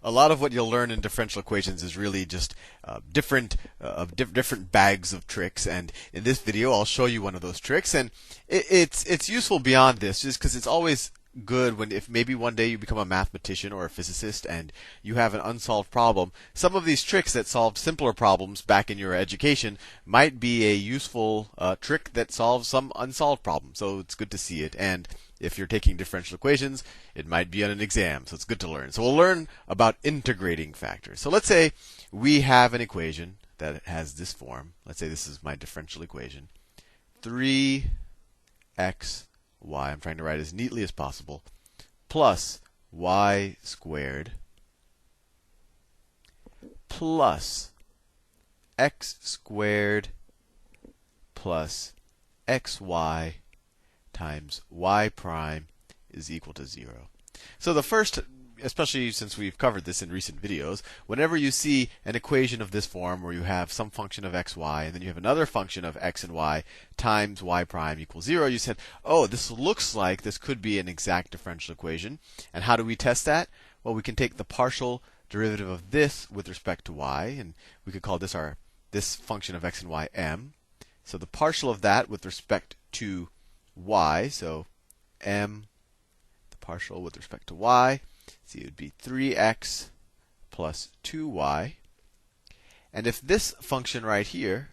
a lot of what you'll learn in differential equations is really just different bags of tricks. And in this video, I'll show you one of those tricks. And it's useful beyond this, just because it's always good when if maybe one day you become a mathematician or a physicist and you have an unsolved problem. Some of these tricks that solved simpler problems back in your education might be a useful trick that solves some unsolved problem. So it's good to see it. And if you're taking differential equations, it might be on an exam, so it's good to learn. So we'll learn about integrating factors. So let's say we have an equation that has this form. Let's say this is my differential equation. 3x y, I'm trying to write as neatly as possible, plus y squared plus x squared plus xy times y prime is equal to 0. So the first, especially since we've covered this in recent videos, whenever you see an equation of this form where you have some function of x, y, and then you have another function of x and y times y prime equals 0, you said, oh, this looks like this could be an exact differential equation. And how do we test that? Well, we can take the partial derivative of this with respect to y, and we could call this function of x and y m. So the partial of that with respect to y, so m, the partial with respect to y, see, it would be 3x plus 2y. And if this function right here,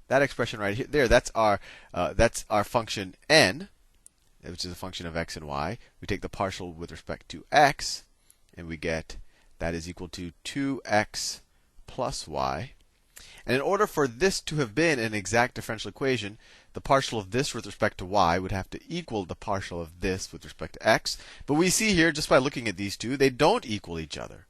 that expression right here, that's our function n, which is a function of x and y. We take the partial with respect to x, and we get that is equal to 2x plus y. And in order for this to have been an exact differential equation, the partial of this with respect to y would have to equal the partial of this with respect to x. But we see here, just by looking at these two, they don't equal each other.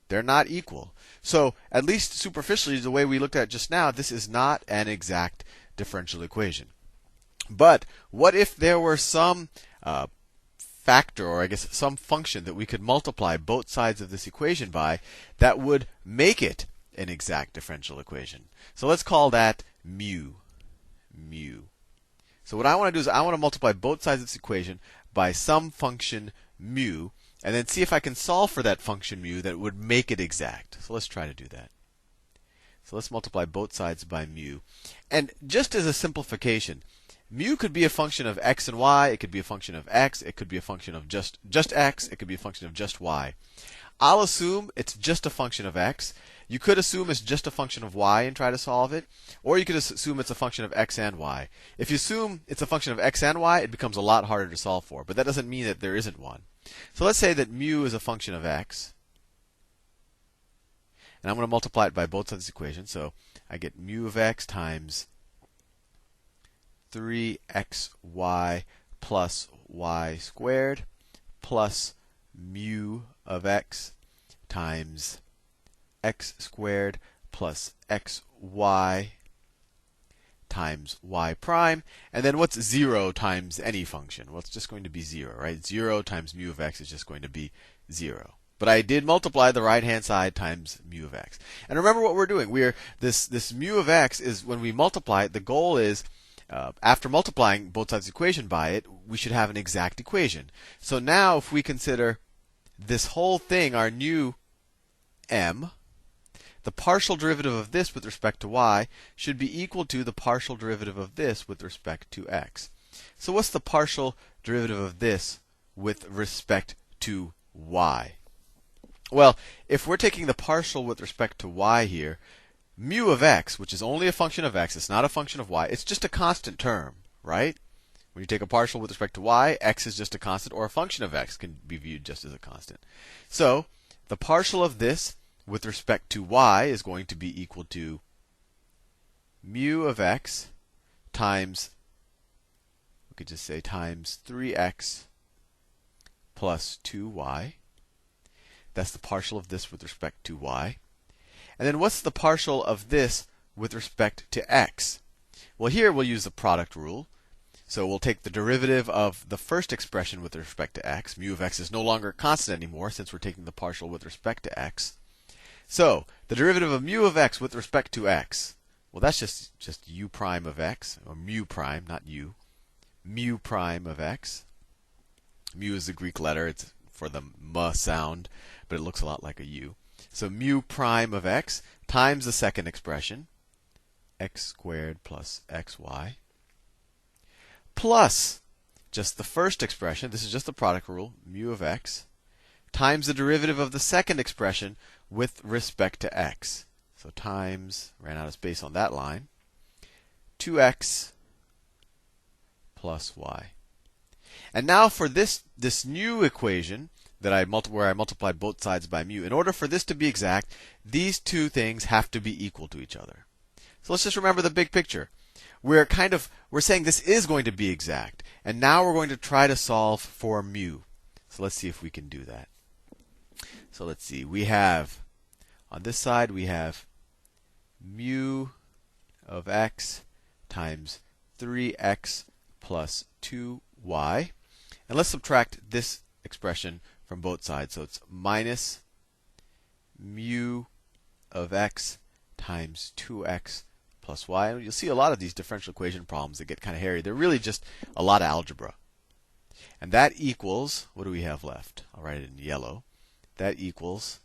They're not equal. So, at least superficially, the way we looked at it just now, this is not an exact differential equation. But what if there were some factor, or I guess some function that we could multiply both sides of this equation by that would make it an exact differential equation? So let's call that mu. So what I want to do is I want to multiply both sides of this equation by some function mu, and then see if I can solve for that function mu that would make it exact. So let's try to do that. So let's multiply both sides by mu. And just as a simplification, mu could be a function of x and y, it could be a function of x, it could be a function of just x, it could be a function of just y. I'll assume it's just a function of x. You could assume it's just a function of y and try to solve it. Or you could assume it's a function of x and y. If you assume it's a function of x and y, it becomes a lot harder to solve for. But that doesn't mean that there isn't one. So let's say that mu is a function of x. And I'm going to multiply it by both sides of this equation. So I get mu of x times 3xy plus y squared plus mu of x times x squared plus xy times y prime. And then what's 0 times any function? Well, it's just going to be 0, right? 0 times mu of x is just going to be 0. But I did multiply the right-hand side times mu of x. And remember what we're doing. This mu of x is, when we multiply it, the goal is, after multiplying both sides of the equation by it, we should have an exact equation. So now if we consider this whole thing our new m, the partial derivative of this with respect to y should be equal to the partial derivative of this with respect to x. So what's the partial derivative of this with respect to y? Well, if we're taking the partial with respect to y here, mu of x, which is only a function of x, it's not a function of y, it's just a constant term, right? When you take a partial with respect to y, x is just a constant, or a function of x can be viewed just as a constant. So the partial of this with respect to y is going to be equal to mu of x times, we could just say times 3x plus 2y. That's the partial of this with respect to y. And then what's the partial of this with respect to x? Well, here we'll use the product rule. So we'll take the derivative of the first expression with respect to x. Mu of x is no longer a constant anymore since we're taking the partial with respect to x. So the derivative of mu of x with respect to x, well, that's just u prime of x, or mu prime, not u. Mu prime of x. Mu is the Greek letter. It's for the m sound, but it looks a lot like a u. So mu prime of x times the second expression, x squared plus xy, plus just the first expression, this is just the product rule, mu of x, times the derivative of the second expression with respect to x. So times, ran out of space on that line, 2x plus y. And now for this new equation that where I multiplied both sides by mu, in order for this to be exact, these two things have to be equal to each other. So let's just remember the big picture. We're saying this is going to be exact. And now we're going to try to solve for mu. So let's see if we can do that. So let's see. We have, on this side, we have mu of x times 3x plus 2y. And let's subtract this expression from both sides. So it's minus mu of x times 2x plus y. And you'll see a lot of these differential equation problems that get kind of hairy. They're really just a lot of algebra. And that equals, what do we have left? I'll write it in yellow. That equals,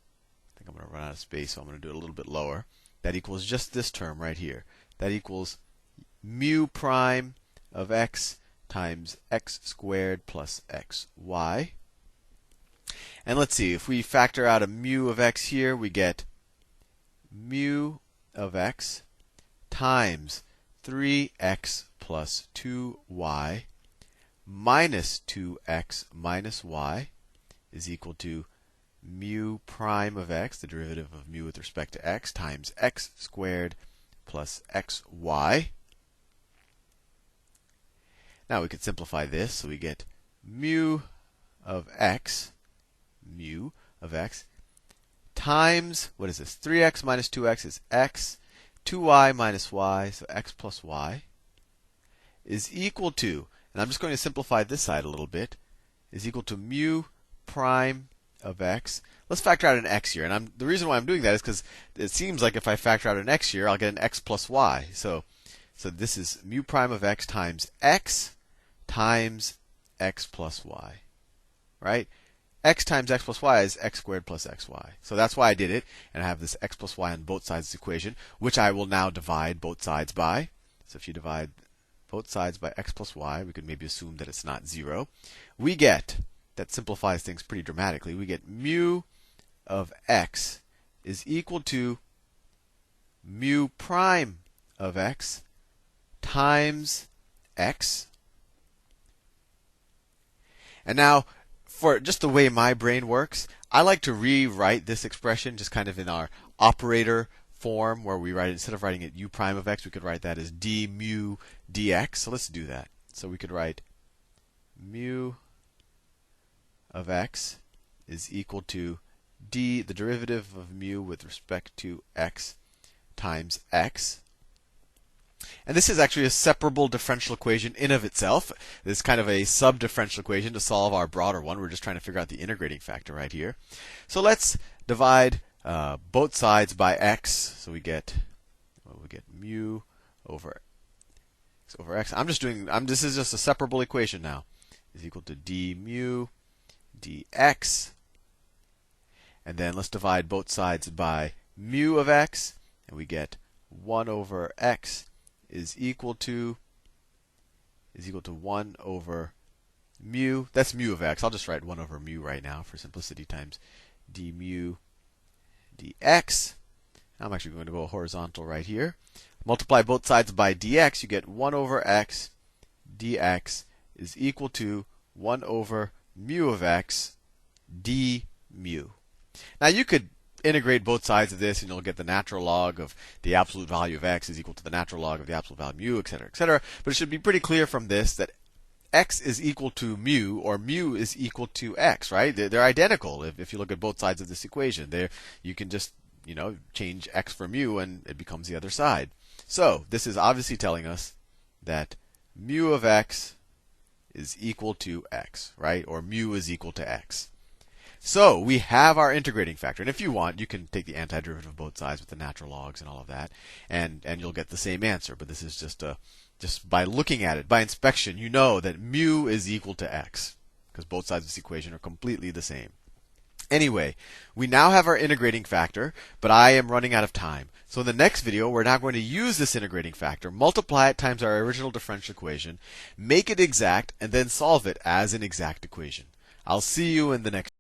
I think I'm going to run out of space, so I'm going to do it a little bit lower. That equals just this term right here. That equals mu prime of x times x squared plus xy. And let's see, if we factor out a mu of x here, we get mu of x times 3x plus 2y minus 2x minus y is equal to mu prime of x, the derivative of mu with respect to x, times x squared plus xy. Now we could simplify this, so we get mu of x times, what is this? 3x minus 2x is x. 2y minus y, so x plus y, is equal to, and I'm just going to simplify this side a little bit, is equal to mu prime of x. Let's factor out an x here. And the reason why I'm doing that is because it seems like if I factor out an x here, I'll get an x plus y. So this is mu prime of x times x plus y. Right? X times x plus y is x squared plus xy. So that's why I did it. And I have this x plus y on both sides of the equation, which I will now divide both sides by. So if you divide both sides by x plus y, we could maybe assume that it's not 0. We get, that simplifies things pretty dramatically, we get mu of x is equal to mu prime of x times x. And now, for just the way my brain works, I like to rewrite this expression just kind of in our operator form, where we write, instead of writing it u prime of x, we could write that as d mu dx. So let's do that. So we could write mu of x is equal to d, the derivative of mu with respect to x, times x. And this is actually a separable differential equation in of itself. This is kind of a sub-differential equation to solve our broader one. We're just trying to figure out the integrating factor right here. So let's divide both sides by x. So we get mu over x. This is just a separable equation now. Is equal to d mu dx. And then let's divide both sides by mu of x, and we get 1 over x is equal to 1 over mu. That's mu of x. I'll just write 1 over mu right now for simplicity, times d mu dx. I'm actually going to go horizontal right here. Multiply both sides by dx, you get 1 over x dx is equal to 1 over mu of x d mu. Now you could integrate both sides of this, and you'll get the natural log of the absolute value of x is equal to the natural log of the absolute value of mu, etc., etc. But it should be pretty clear from this that x is equal to mu, or mu is equal to x, right? They're identical. If you look at both sides of this equation, you can just change x for mu, and it becomes the other side. So this is obviously telling us that mu of x is equal to x, right? Or mu is equal to x. So we have our integrating factor. And if you want, you can take the antiderivative of both sides with the natural logs and all of that, and you'll get the same answer. But this is just by looking at it, by inspection, you know that mu is equal to x. because both sides of this equation are completely the same. Anyway, we now have our integrating factor, but I am running out of time. So in the next video, we're now going to use this integrating factor, multiply it times our original differential equation, make it exact, and then solve it as an exact equation. I'll see you in the next